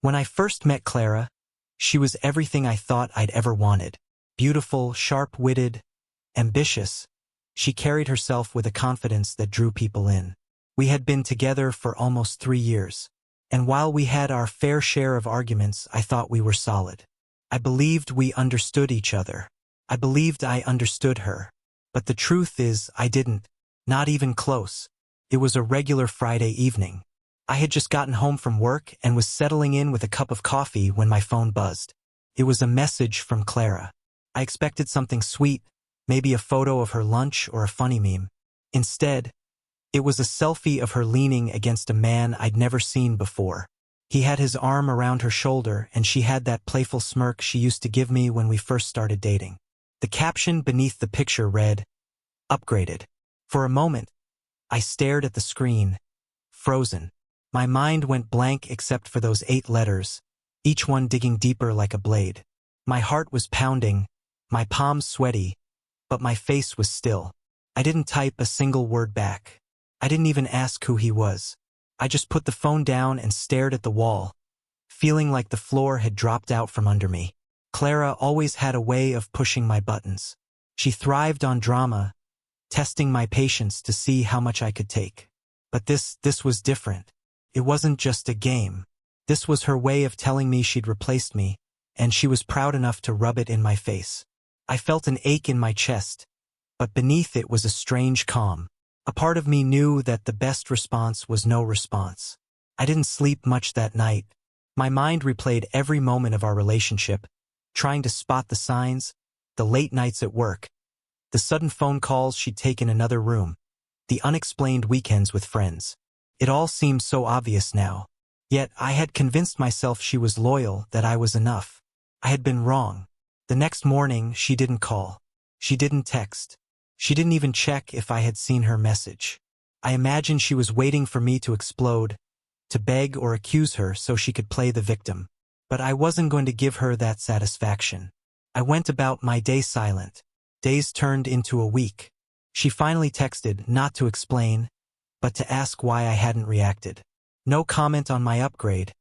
When I first met Clara, she was everything I thought I'd ever wanted. Beautiful, sharp-witted, ambitious, she carried herself with a confidence that drew people in. We had been together for almost 3 years, and while we had our fair share of arguments, I thought we were solid. I believed we understood each other. I believed I understood her. But the truth is, I didn't. Not even close. It was a regular Friday evening. I had just gotten home from work and was settling in with a cup of coffee when my phone buzzed. It was a message from Clara. I expected something sweet, maybe a photo of her lunch or a funny meme. Instead, it was a selfie of her leaning against a man I'd never seen before. He had his arm around her shoulder, and she had that playful smirk she used to give me when we first started dating. The caption beneath the picture read, "Upgraded." For a moment, I stared at the screen, frozen. My mind went blank except for those 8 letters, each one digging deeper like a blade. My heart was pounding, my palms sweaty, but my face was still. I didn't type a single word back. I didn't even ask who he was. I just put the phone down and stared at the wall, feeling like the floor had dropped out from under me. Clara always had a way of pushing my buttons. She thrived on drama, testing my patience to see how much I could take. But this was different. It wasn't just a game. This was her way of telling me she'd replaced me, and she was proud enough to rub it in my face. I felt an ache in my chest, but beneath it was a strange calm. A part of me knew that the best response was no response. I didn't sleep much that night. My mind replayed every moment of our relationship, trying to spot the signs, the late nights at work, the sudden phone calls she'd take in another room, the unexplained weekends with friends. It all seemed so obvious now. Yet I had convinced myself she was loyal, that I was enough. I had been wrong. The next morning, she didn't call. She didn't text. She didn't even check if I had seen her message. I imagined she was waiting for me to explode, to beg or accuse her so she could play the victim. But I wasn't going to give her that satisfaction. I went about my day silent. Days turned into a week. She finally texted, not to explain, but to ask why I hadn't reacted. No comment on my upgrade,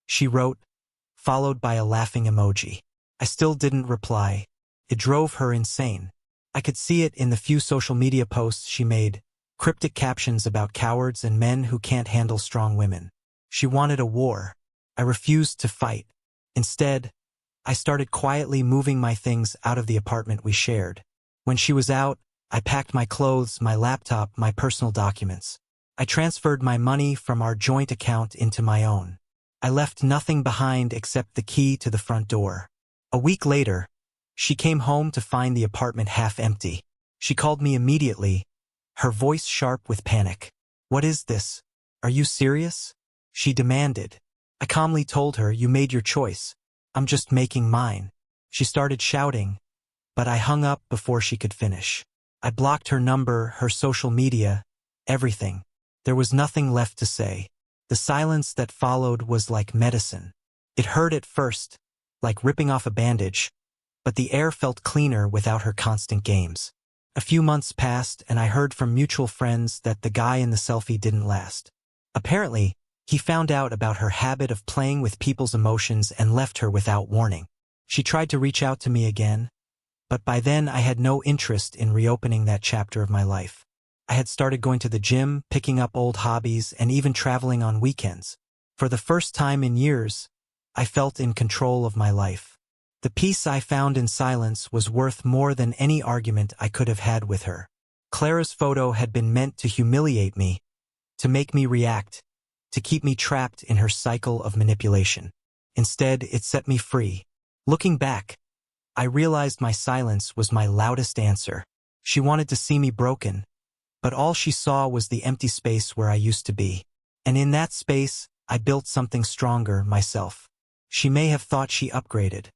she wrote, followed by a laughing emoji. I still didn't reply. It drove her insane. I could see it in the few social media posts she made, cryptic captions about cowards and men who can't handle strong women. She wanted a war. I refused to fight. Instead, I started quietly moving my things out of the apartment we shared. When she was out, I packed my clothes, my laptop, my personal documents. I transferred my money from our joint account into my own. I left nothing behind except the key to the front door. A week later, she came home to find the apartment half empty. She called me immediately, her voice sharp with panic. "What is this? Are you serious?" she demanded. I calmly told her, "You made your choice. I'm just making mine." She started shouting, but I hung up before she could finish. I blocked her number, her social media, everything. There was nothing left to say. The silence that followed was like medicine. It hurt at first, like ripping off a bandage, but the air felt cleaner without her constant games. A few months passed, and I heard from mutual friends that the guy in the selfie didn't last. Apparently, he found out about her habit of playing with people's emotions and left her without warning. She tried to reach out to me again, but by then I had no interest in reopening that chapter of my life. I had started going to the gym, picking up old hobbies, and even traveling on weekends. For the first time in years, I felt in control of my life. The peace I found in silence was worth more than any argument I could have had with her. Clara's photo had been meant to humiliate me, to make me react, to keep me trapped in her cycle of manipulation. Instead, it set me free. Looking back, I realized my silence was my loudest answer. She wanted to see me broken, but all she saw was the empty space where I used to be. And in that space, I built something stronger myself. She may have thought she upgraded,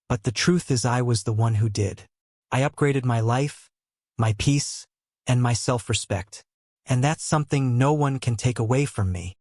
but the truth is I was the one who did. I upgraded my life, my peace, and my self-respect. And that's something no one can take away from me.